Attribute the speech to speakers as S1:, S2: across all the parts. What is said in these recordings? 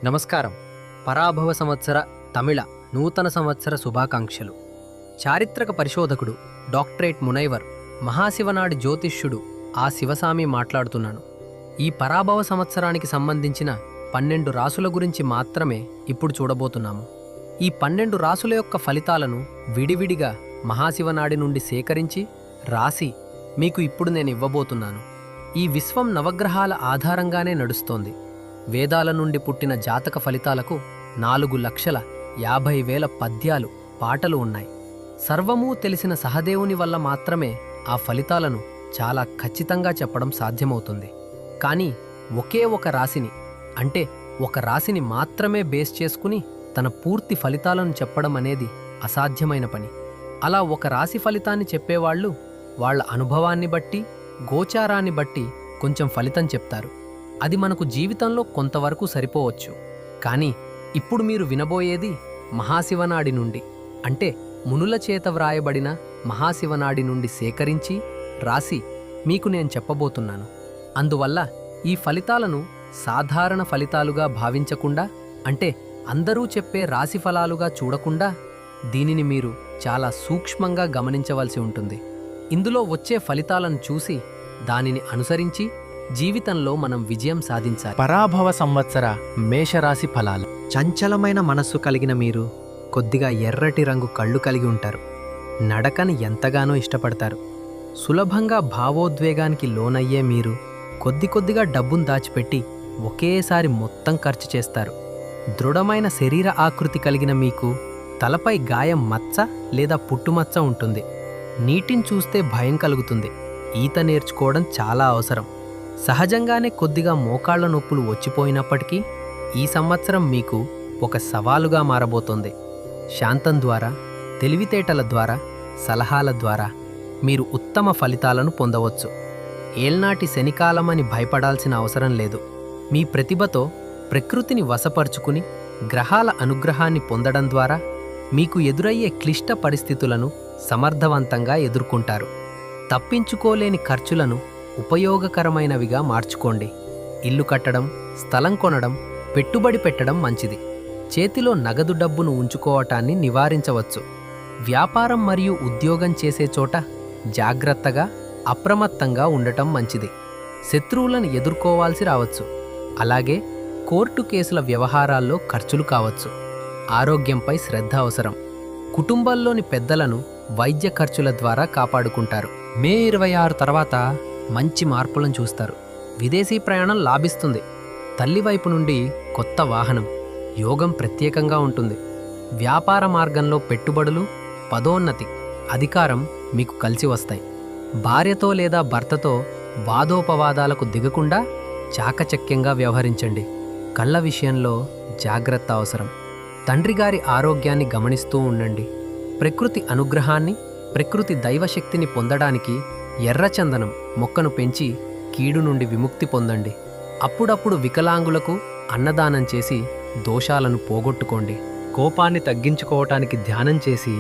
S1: నమస్కారం. పరాభవ సంవత్సర తమిళ నూతన సంవత్సర శుభాకాంక్షలు. చారిత్రక పరిశోధకుడు డాక్టరేట్ మునైవర్ మహాశివనాడి జ్యోతిష్యుడు ఆ శివసామి మాట్లాడుతున్నాను. ఈ పరాభవ సంవత్సరానికి సంబంధించిన 12 రాసుల గురించి మాత్రమే ఇప్పుడు చూడబోతున్నాము. ఈ 12 రాసుల యొక్క ఫలితాలను విడివిడిగా మహాశివనాడి నుండి సేకరించి రాసి మీకు ఇప్పుడు నేను ఇవ్వబోతున్నాను. ఈ విశ్వం నవగ్రహాల ఆధారంగానే నడుస్తోంది. వేదాల నుండి పుట్టిన జాతక ఫలితాలకు 4,50,000 పద్యాలు, పాటలు ఉన్నాయి. సర్వమూ తెలిసిన సహదేవుని వల్ల మాత్రమే ఆ ఫలితాలను చాలా ఖచ్చితంగా చెప్పడం సాధ్యమవుతుంది. కానీ ఒకే ఒక రాశిని, అంటే ఒక రాశిని మాత్రమే బేస్ చేసుకుని తన పూర్తి ఫలితాలను చెప్పడం అనేది అసాధ్యమైన పని. అలా ఒక రాశి ఫలితాన్ని చెప్పేవాళ్లు వాళ్ల అనుభవాన్ని బట్టి, గోచారాన్ని బట్టి కొంచెం ఫలితం చెప్తారు. అది మనకు జీవితంలో కొంతవరకు సరిపోవచ్చు. కానీ ఇప్పుడు మీరు వినబోయేది మహాశివనాడి నుండి, అంటే మునుల చేత వ్రాయబడిన మహాశివనాడి నుండి సేకరించి రాసి మీకు నేను చెప్పబోతున్నాను. అందువల్ల ఈ ఫలితాలను సాధారణ ఫలితాలుగా భావించకుండా, అంటే అందరూ చెప్పే రాశి ఫలాలుగా చూడకుండా దీనిని మీరు చాలా సూక్ష్మంగా గమనించవలసి ఉంటుంది. ఇందులో వచ్చే ఫలితాలను చూసి దానిని అనుసరించి జీవితంలో మనం విజయం సాధించాలి.
S2: పరాభవ సంవత్సర మేషరాశి ఫలాలు.
S1: చంచలమైన మనస్సు కలిగిన మీరు కొద్దిగా ఎర్రటి రంగు కళ్ళు కలిగి ఉంటారు. నడకని ఎంతగానో ఇష్టపడతారు. సులభంగా భావోద్వేగానికి లోనయ్యే మీరు కొద్దిగా డబ్బును దాచిపెట్టి ఒకేసారి మొత్తం ఖర్చు చేస్తారు. దృఢమైన శరీర ఆకృతి కలిగిన మీకు తలపై గాయం మచ్చ లేదా పుట్టుమచ్చ ఉంటుంది. నీటిని చూస్తే భయం కలుగుతుంది. ఈత నేర్చుకోవడం చాలా అవసరం. సహజంగానే కొద్దిగా మోకాళ్ల నొప్పులు వచ్చిపోయినప్పటికీ ఈ సంవత్సరం మీకు ఒక సవాలుగా మారబోతోంది. శాంతం ద్వారా, తెలివితేటల ద్వారా, సలహాల ద్వారా మీరు ఉత్తమ ఫలితాలను పొందవచ్చు. ఏల్నాటి శనికాలమని భయపడాల్సిన అవసరం లేదు. మీ ప్రతిభతో ప్రకృతిని వశపరుచుకుని గ్రహాల అనుగ్రహాన్ని పొందడం ద్వారా మీకు ఎదురయ్యే క్లిష్ట పరిస్థితులను సమర్థవంతంగా ఎదుర్కొంటారు. తప్పించుకోలేని ఖర్చులను ఉపయోగకరమైనవిగా మార్చుకోండి. ఇల్లు కట్టడం, స్థలం కొనడం, పెట్టుబడి పెట్టడం మంచిది. చేతిలో నగదు డబ్బును ఉంచుకోవటాన్ని నివారించవచ్చు. వ్యాపారం మరియు ఉద్యోగం చేసే చోట జాగ్రత్తగా, అప్రమత్తంగా ఉండటం మంచిది. శత్రువులను ఎదుర్కోవాల్సి రావచ్చు. అలాగే కోర్టు కేసుల వ్యవహారాల్లో ఖర్చులు కావచ్చు. ఆరోగ్యంపై శ్రద్ధ అవసరం. కుటుంబంలోని పెద్దలను వైద్య ఖర్చుల ద్వారా కాపాడుకుంటారు. మే 26 తర్వాత మంచి మార్పులను చూస్తారు. విదేశీ ప్రయాణం లాభిస్తుంది. తల్లి వైపు నుండి కొత్త వాహనం, యోగం ప్రత్యేకంగా ఉంటుంది. వ్యాపార మార్గంలో పెట్టుబడులు, పదోన్నతి, అధికారం మీకు కలిసి వస్తాయి. భార్యతో లేదా భర్తతో వాదోపవాదాలకు దిగకుండా చాకచక్యంగా వ్యవహరించండి. కళ్ళ విషయంలో జాగ్రత్త అవసరం. తండ్రిగారి ఆరోగ్యాన్ని గమనిస్తూ ఉండండి. ప్రకృతి అనుగ్రహాన్ని, ప్రకృతి దైవశక్తిని పొందడానికి ఎర్రచందనం మొక్కను పెంచి కీడు నుండి విముక్తి పొందండి. అప్పుడప్పుడు వికలాంగులకు అన్నదానం చేసి దోషాలను పోగొట్టుకోండి. కోపాన్ని తగ్గించుకోవటానికి ధ్యానం చేసి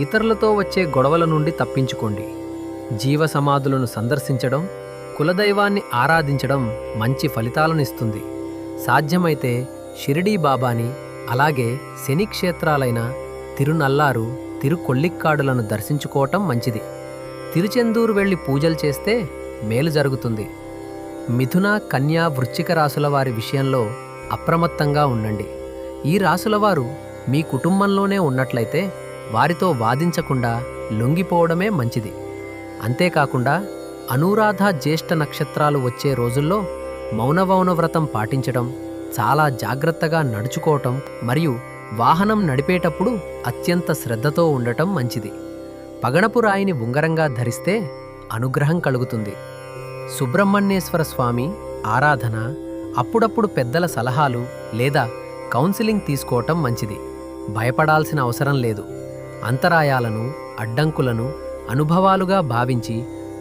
S1: ఇతరులతో వచ్చే గొడవల నుండి తప్పించుకోండి. జీవ సమాధులను సందర్శించడం, కులదైవాన్ని ఆరాధించడం మంచి ఫలితాలను ఇస్తుంది. సాధ్యమైతే షిరిడీ బాబాని, అలాగే శని క్షేత్రాలైన తిరునల్లారు, తిరుకొల్లిక్కాడులను దర్శించుకోవటం మంచిది. తిరుచెందూరు వెళ్లి పూజలు చేస్తే మేలు జరుగుతుంది. మిథున, కన్యా, వృశ్చిక రాసుల వారి విషయంలో అప్రమత్తంగా ఉండండి. ఈ రాసులవారు మీ కుటుంబంలోనే ఉన్నట్లయితే వారితో వాదించకుండా లొంగిపోవడమే మంచిది. అంతేకాకుండా అనురాధ, జ్యేష్ఠ నక్షత్రాలు వచ్చే రోజుల్లో మౌనవౌన వ్రతం పాటించడం, చాలా జాగ్రత్తగా నడుచుకోవటం మరియు వాహనం నడిపేటప్పుడు అత్యంత శ్రద్ధతో ఉండటం మంచిది. పగడపు రాయిని ఉంగరంగా ధరిస్తే అనుగ్రహం కలుగుతుంది. సుబ్రహ్మణ్యేశ్వర స్వామి ఆరాధన, అప్పుడప్పుడు పెద్దల సలహాలు లేదా కౌన్సిలింగ్ తీసుకోవటం మంచిది. భయపడాల్సిన అవసరం లేదు. అంతరాయాలను, అడ్డంకులను అనుభవాలుగా భావించి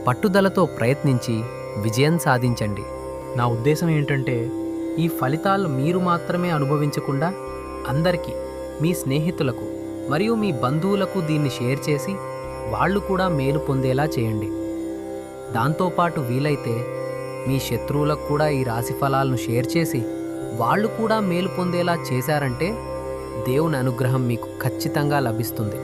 S1: పట్టుదలతో ప్రయత్నించి విజయం సాధించండి. నా ఉద్దేశం ఏంటంటే ఈ ఫలితాలు మీరు మాత్రమే అనుభవించకుండా అందరికీ, మీ స్నేహితులకు మరియు మీ బంధువులకు దీన్ని షేర్ చేసి వాళ్ళు కూడా మేలు పొందేలా చేయండి. దాంతోపాటు వీలైతే మీ శత్రువులకు కూడా ఈ రాశి ఫలాలను షేర్ చేసి వాళ్ళు కూడా మేలు పొందేలా చేశారంటే దేవుని అనుగ్రహం మీకు ఖచ్చితంగా లభిస్తుంది.